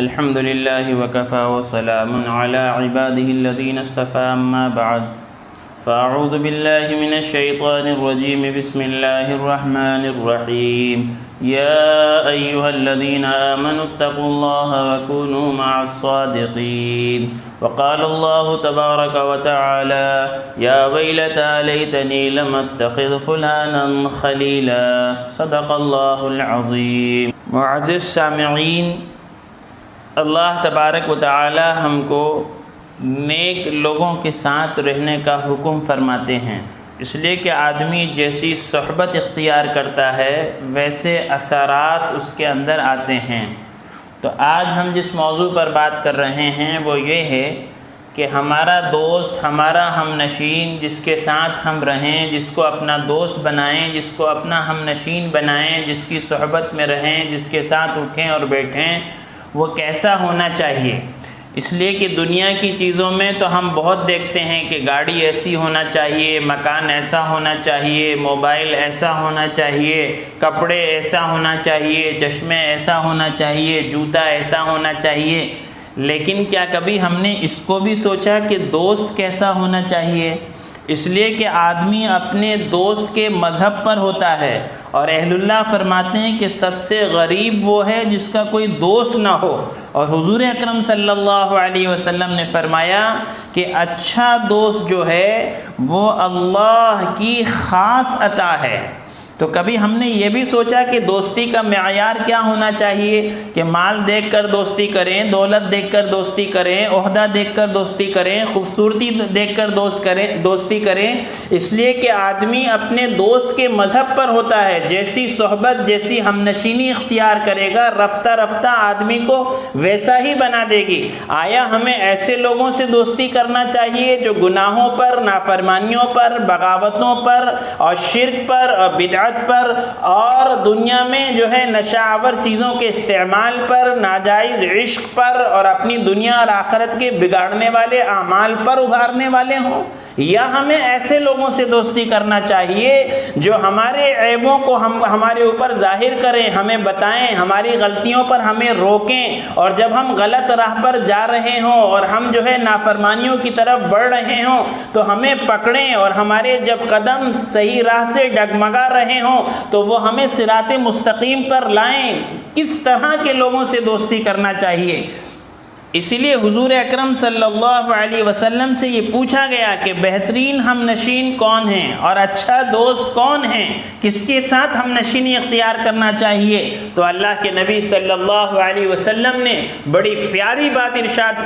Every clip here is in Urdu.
الحمد لله وكفى وسلام على عباده الذين اصطفى أما بعد فأعوذ بالله من الشيطان الرجيم بسم الله الرحمن الرحيم يا أيها الذين آمنوا اتقوا الله وكونوا مع الصادقين وقال الله تبارك وتعالى يا ويلتى ليتني لم اتخذ فلانا خليلا صدق الله العظيم۔ معزز سامعین، اللہ تبارک و تعالی ہم کو نیک لوگوں کے ساتھ رہنے کا حکم فرماتے ہیں، اس لیے کہ آدمی جیسی صحبت اختیار کرتا ہے ویسے اثرات اس کے اندر آتے ہیں۔ تو آج ہم جس موضوع پر بات کر رہے ہیں وہ یہ ہے کہ ہمارا دوست، ہمارا ہم نشین، جس کے ساتھ ہم رہیں، جس کو اپنا دوست بنائیں، جس کو اپنا ہم نشین بنائیں، جس کی صحبت میں رہیں، جس کے ساتھ اٹھیں اور بیٹھیں، وہ کیسا ہونا چاہیے۔ اس لیے کہ دنیا کی چیزوں میں تو ہم بہت دیکھتے ہیں کہ گاڑی ایسی ہونا چاہیے، مکان ایسا ہونا چاہیے، موبائل ایسا ہونا چاہیے، کپڑے ایسا ہونا چاہیے، چشمے ایسا ہونا چاہیے، جوتا ایسا ہونا چاہیے، لیکن کیا کبھی ہم نے اس کو بھی سوچا کہ دوست کیسا ہونا چاہیے؟ اس لیے کہ آدمی اپنے دوست کے مذہب پر ہوتا ہے، اور اہل اللہ فرماتے ہیں کہ سب سے غریب وہ ہے جس کا کوئی دوست نہ ہو، اور حضور اکرم صلی اللہ علیہ وسلم نے فرمایا کہ اچھا دوست جو ہے وہ اللہ کی خاص عطا ہے۔ تو کبھی ہم نے یہ بھی سوچا کہ دوستی کا معیار کیا ہونا چاہیے کہ مال دیکھ کر دوستی کریں، دولت دیکھ کر دوستی کریں، عہدہ دیکھ کر دوستی کریں، خوبصورتی دیکھ کر دوستی کریں؟ اس لیے کہ آدمی اپنے دوست کے مذہب پر ہوتا ہے، جیسی صحبت، جیسی ہم نشینی اختیار کرے گا رفتہ رفتہ آدمی کو ویسا ہی بنا دے گی۔ آیا ہمیں ایسے لوگوں سے دوستی کرنا چاہیے جو گناہوں پر، نافرمانیوں پر، بغاوتوں پر اور شرک پر اور بدعت پر اور دنیا میں جو ہے نشہ آور چیزوں کے استعمال پر، ناجائز عشق پر اور اپنی دنیا اور آخرت کے بگاڑنے والے اعمال پر ابھارنے والے ہوں؟ یا ہمیں ایسے لوگوں سے دوستی کرنا چاہیے جو ہمارے عیبوں کو ہمارے اوپر ظاہر کریں، ہمیں بتائیں، ہماری غلطیوں پر ہمیں روکیں، اور جب ہم غلط راہ پر جا رہے ہوں اور ہم جو ہے نافرمانیوں کی طرف بڑھ رہے ہوں تو ہمیں پکڑیں، اور ہمارے جب قدم صحیح راہ سے ڈگمگا رہے ہوں تو وہ ہمیں صراط مستقیم پر لائیں۔ کس طرح کے لوگوں سے دوستی کرنا چاہیے؟ اسی لیے حضور اکرم صلی اللہ علیہ وسلم سے یہ پوچھا گیا کہ بہترین ہم نشین کون ہیں اور اچھا دوست کون ہیں، کس کے ساتھ ہم نشینی اختیار کرنا چاہیے؟ تو اللہ کے نبی صلی اللہ علیہ وسلم نے بڑی پیاری بات ارشاد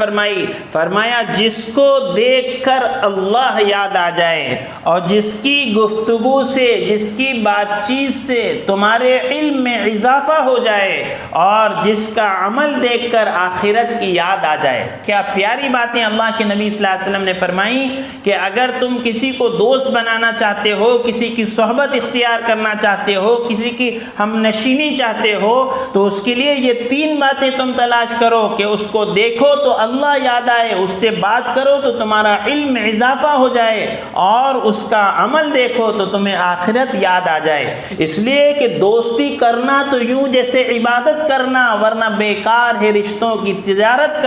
فرمایا جس کو دیکھ کر اللہ یاد آ جائے، اور جس کی گفتگو سے، جس کی بات چیت سے تمہارے علم میں اضافہ ہو جائے، اور جس کا عمل دیکھ کر آخرت کی یاد آ جائے۔ کیا پیاری باتیں اللہ کے نبی صلی اللہ علیہ وسلم نے فرمائی کہ اگر تم کسی کو دوست بنانا چاہتے ہو، کسی کی صحبت اختیار کرنا چاہتے ہو، کسی کی ہم نشینی چاہتے ہو، تو اس کے لیے یہ 3 باتیں تم تلاش کرو کہ اس کو دیکھو تو اللہ یاد آئے، اس سے بات کرو تو تمہارا علم میں اضافہ ہو جائے، اور اس کا عمل دیکھو تو تمہیں آخرت یاد آ جائے۔ اس لیے کہ دوستی کرنا تو یوں جیسے عبادت کرنا، ورنہ بیکار ہے رشتوں کی تجارت کرنا۔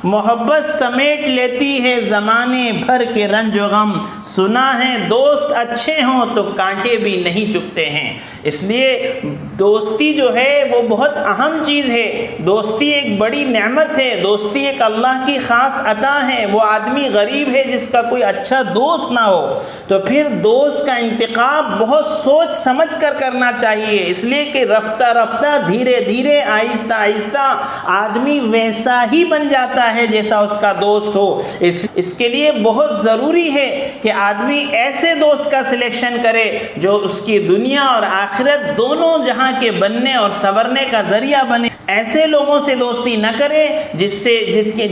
محبت سمیٹ لیتی ہے زمانے بھر کے رنج و غم، سنا ہے دوست اچھے ہوں تو کانٹے بھی نہیں چبھتے ہیں۔ اس لیے دوستی جو ہے وہ بہت اہم چیز ہے، دوستی ایک بڑی نعمت ہے، دوستی ایک اللہ کی خاص عطا ہے۔ وہ آدمی غریب ہے جس کا کوئی اچھا دوست نہ ہو، تو پھر دوست کا انتخاب بہت سوچ سمجھ کر کرنا چاہیے، اس لیے کہ رفتہ رفتہ، دھیرے دھیرے، آہستہ آہستہ آدمی ویسا ہی بن جاتا ہے جیسا اس کا دوست ہو۔ اس کے لیے بہت ضروری ہے کہ آدمی ایسے دوست کا سلیکشن کرے جو اس کی دنیا اور آخرت دونوں جہاں کے بننے اور سنورنے کا ذریعہ بنے۔ ایسے لوگوں سے دوستی نہ کرے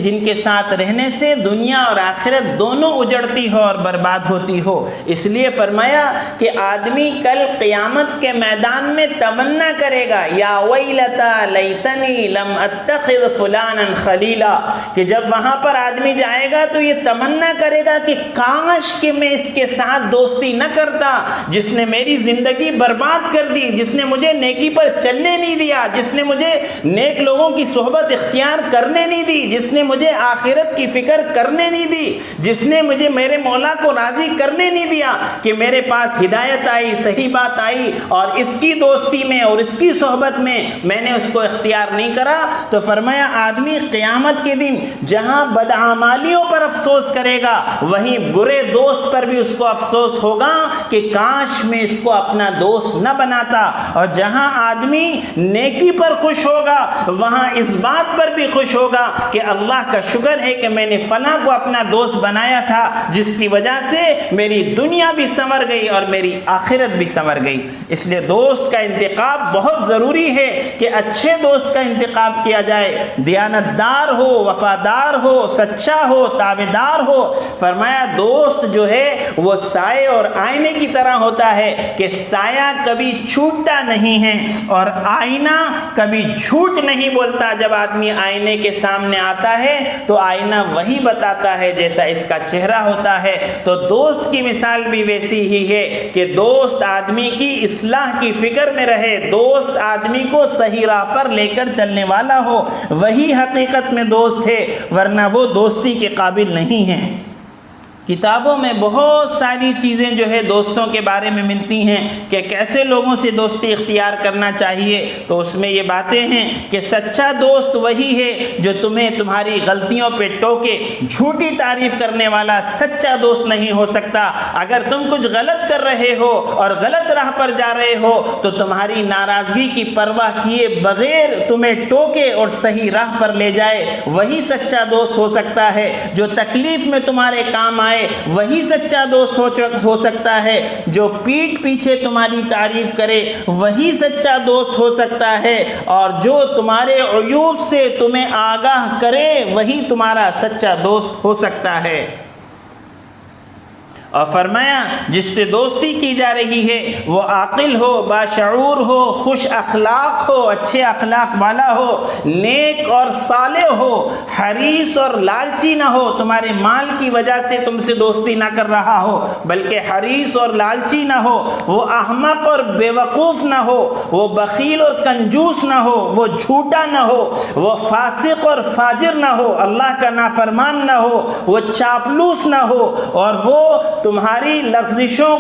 جن کے ساتھ رہنے سے دنیا اور آخرت دونوں اجڑتی ہو اور برباد ہوتی ہو۔ اس لیے فرمایا کہ آدمی کل قیامت کے میدان میں تمنا کرے گا، یا ویلتا لیتنی لم اتخذ فلانا خلیلا، کہ جب وہاں پر آدمی جائے گا تو یہ تمنا کرے گا کہ کاش کہ میں اس کے ساتھ دوستی نہ کرتا جس نے میری زندگی برباد کر دی، جس نے مجھے نیکی پر چلنے نہیں دیا، جس نے مجھے نیک لوگوں کی صحبت اختیار کرنے نہیں دی، جس نے مجھے آخرت کی فکر کرنے نہیں دی، جس نے مجھے میرے مولا کو راضی کرنے نہیں دیا کہ میرے پاس ہدایت آئی، صحیح بات آئی اور اس کی دوستی میں اور اس کی صحبت میں نے اس کو اختیار نہیں کرا، تو فرمایا آدمی قیامت کے دن جہاں بدعمالیوں پر افسوس کرے گا وہیں برے دوست پر بھی اس کو افسوس ہوگا کہ کاش میں اس کو اپنا دوست نہ بناتا، اور جہاں آدمی نیکی پر خوش ہوگا وہاں اس بات پر بھی خوش ہوگا کہ اللہ کا شکر ہے کہ میں نے فلاں کو اپنا دوست بنایا تھا، جس کی وجہ سے میری دنیا بھی سنور گئی اور میری آخرت بھی سنور گئی۔ اس لیے دوست کا انتخاب بہت ضروری ہے کہ اچھے دوست کا انتخاب کیا جائے، دیانتدار ہو، وفادار ہو، سچا ہو، تابعدار ہو۔ فرمایا دوست جو ہے وہ سائے اور آئینے کی طرح ہوتا ہے کہ سایہ کبھی چھوٹتا نہیں ہے اور آئینہ کبھی جھوٹ نہیں بولتا۔ جب آدمی آئینے کے سامنے آتا ہے تو آئینہ وہی بتاتا ہے جیسا اس کا چہرہ ہوتا ہے۔ تو دوست کی مثال بھی ویسی ہی ہے کہ دوست آدمی کی اصلاح کی فکر میں رہے، دوست آدمی کو صحیح راہ پر لے کر چلنے والا ہو، وہی حقیقت میں دوست ہے، ورنہ وہ دوستی کے قابل نہیں ہیں۔ کتابوں میں بہت ساری چیزیں جو ہے دوستوں کے بارے میں ملتی ہیں کہ کیسے لوگوں سے دوستی اختیار کرنا چاہیے، تو اس میں یہ باتیں ہیں کہ سچا دوست وہی ہے جو تمہیں تمہاری غلطیوں پہ ٹوکے، جھوٹی تعریف کرنے والا سچا دوست نہیں ہو سکتا۔ اگر تم کچھ غلط کر رہے ہو اور غلط راہ پر جا رہے ہو تو تمہاری ناراضگی کی پرواہ کیے بغیر تمہیں ٹوکے اور صحیح راہ پر لے جائے، وہی سچا دوست ہو سکتا ہے۔ جو تکلیف میں تمہارے کام آئے وہی سچا دوست ہو سکتا ہے۔ جو پیٹھ پیچھے تمہاری تعریف کرے وہی سچا دوست ہو سکتا ہے، اور جو تمہارے عیوب سے تمہیں آگاہ کرے وہی تمہارا سچا دوست ہو سکتا ہے۔ اور فرمایا جس سے دوستی کی جا رہی ہے وہ عاقل ہو، باشعور ہو، خوش اخلاق ہو، اچھے اخلاق والا ہو، نیک اور صالح ہو، حریص اور لالچی نہ ہو، تمہارے مال کی وجہ سے تم سے دوستی نہ کر رہا ہو بلکہ حریص اور لالچی نہ ہو، وہ احمق اور بے وقوف نہ ہو، وہ بخیل اور کنجوس نہ ہو، وہ جھوٹا نہ ہو، وہ فاسق اور فاجر نہ ہو، اللہ کا نافرمان نہ ہو، وہ چاپلوس نہ ہو، اور وہ تمہاری لغزشوں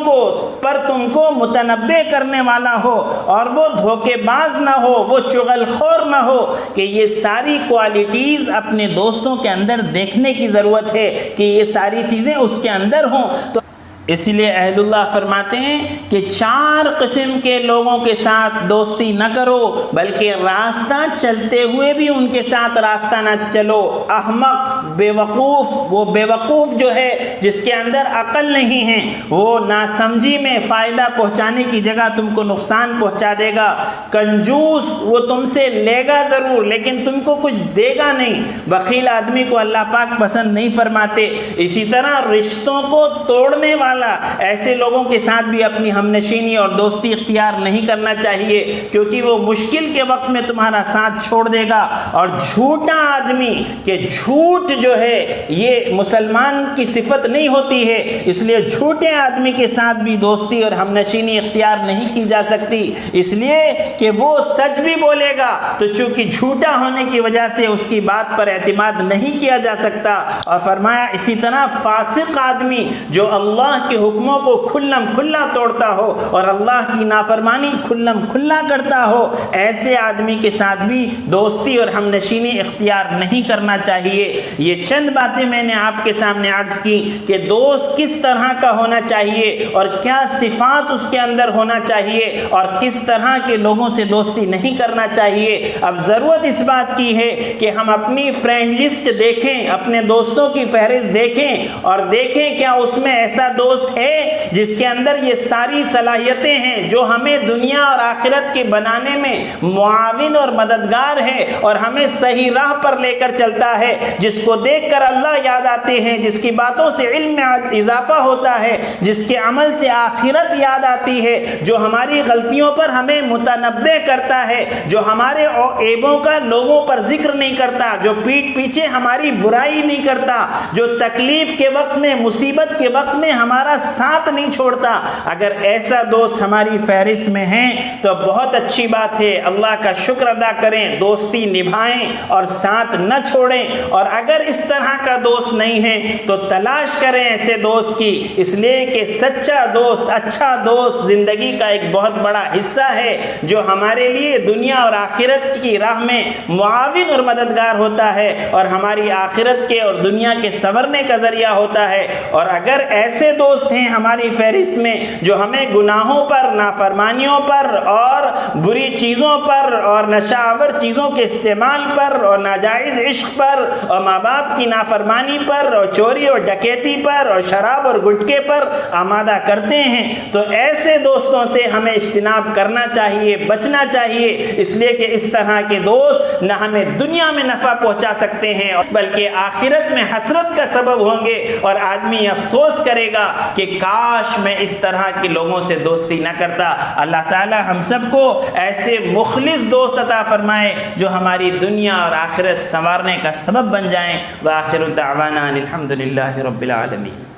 پر تم کو متنبع کرنے والا ہو، اور وہ دھوکے باز نہ ہو، وہ چغل خور نہ ہو، کہ یہ ساری کوالٹیز اپنے دوستوں کے اندر دیکھنے کی ضرورت ہے کہ یہ ساری چیزیں اس کے اندر ہوں۔ تو اس لیے اہل اللہ فرماتے ہیں کہ 4 قسم کے لوگوں کے ساتھ دوستی نہ کرو بلکہ راستہ چلتے ہوئے بھی ان کے ساتھ راستہ نہ چلو۔ احمق، بے وقوف، وہ بے وقوف جو ہے جس کے اندر عقل نہیں ہے، وہ ناسمجھی میں فائدہ پہنچانے کی جگہ تم کو نقصان پہنچا دے گا۔ کنجوس، وہ تم سے لے گا ضرور لیکن تم کو کچھ دے گا نہیں۔ بخیل آدمی کو اللہ پاک پسند نہیں فرماتے۔ اسی طرح رشتوں کو توڑنے والا، ایسے لوگوں کے ساتھ بھی اپنی ہمنشینی اور دوستی اختیار نہیں کرنا چاہیے کیونکہ وہ مشکل کے وقت میں تمہارا ساتھ چھوڑ دے گا۔ اور جھوٹا آدمی، کہ جھوٹ جو ہے یہ مسلمان کی صفت نہیں ہوتی ہے، اس لیے جھوٹے آدمی کے ساتھ بھی دوستی اور ہمنشینی اختیار نہیں کی جا سکتی، اس لیے کہ وہ سچ بھی بولے گا تو چونکہ جھوٹا ہونے کی وجہ سے اس کی بات پر اعتماد نہیں کیا جا سکتا۔ اور فرمایا اسی طرح فاسق آدمی جو اللہ کے حکموں کو کھلم کھلا توڑتا ہو اور اللہ کی نافرمانی کھلم کھلا کرتا ہو، ایسے آدمی کے ساتھ بھی دوستی اور ہمنشینی اختیار نہیں کرنا چاہیے۔ یہ چند باتیں میں نے آپ کے سامنے عرض کی کہ دوست کس طرح کا ہونا چاہیے اور کیا صفات اس کے اندر ہونا چاہیے اور کس طرح کے لوگوں سے دوستی نہیں کرنا چاہیے۔ اب ضرورت اس بات کی ہے کہ ہم اپنی فرینڈ لسٹ دیکھیں، اپنے دوستوں کی فہرست دیکھیں اور دیکھیں کیا اس میں ایسا دوست ہے جس کے اندر یہ ساری صلاحیتیں ہیں جو ہمیں دنیا اور آخرت کے بنانے میں معاون اور مددگار ہے اور ہمیں صحیح راہ پر لے کر چلتا ہے، جس کو دیکھ کر اللہ یاد آتے ہیں، جس کی باتوں سے علم میں اضافہ ہوتا ہے، جس کے عمل سے آخرت یاد آتی ہے، جو ہماری غلطیوں پر ہمیں متنبہ کرتا ہے، جو ہمارے عیبوں کا لوگوں پر ذکر نہیں کرتا، جو پیٹھ پیچھے ہماری برائی نہیں کرتا، جو تکلیف کے وقت میں، مصیبت کے وقت میں ہمارا ساتھ نہیں چھوڑتا، اگر ایسا دوست ہماری فہرست میں ہے تو بہت اچھی بات ہے، اللہ کا شکر ادا کریں، دوستی نبھائیں اور ساتھ نہ چھوڑیں۔ اور اگر اس طرح کا دوست نہیں ہے تو تلاش کریں ایسے دوست کی، اس لیے کہ سچا دوست، اچھا دوست زندگی کا ایک بہت بڑا حصہ ہے، جو ہمارے لیے دنیا اور آخرت کی راہ میں معاون اور مددگار ہوتا ہے، اور ہماری آخرت کے اور دنیا کے سنورنے کا ذریعہ ہوتا ہے۔ اور اگر ایسے دوست ہیں ہماری فہرست میں جو ہمیں گناہوں پر، نافرمانیوں پر اور بری چیزوں پر اور نشہ آور چیزوں کے استعمال پر اور ناجائز عشق پر اور ماں باپ کی نافرمانی پر اور چوری اور ڈکیتی پر اور شراب اور گٹکے پر آمادہ کرتے ہیں، تو ایسے دوستوں سے ہمیں اجتناب کرنا چاہیے، بچنا چاہیے، اس لیے کہ اس طرح کے دوست نہ ہمیں دنیا میں نفع پہنچا سکتے ہیں بلکہ آخرت میں حسرت کا سبب ہوں گے، اور آدمی افسوس کرے گا کہ کاش میں اس طرح کے لوگوں سے دوستی نہ کرتا۔ اللہ تعالی ہم سب کو ایسے مخلص دوست عطا فرمائے جو ہماری دنیا اور آخرت سنوارنے کا سبب بن جائیں۔ وآخر دعوانا الحمدللہ رب العالمین۔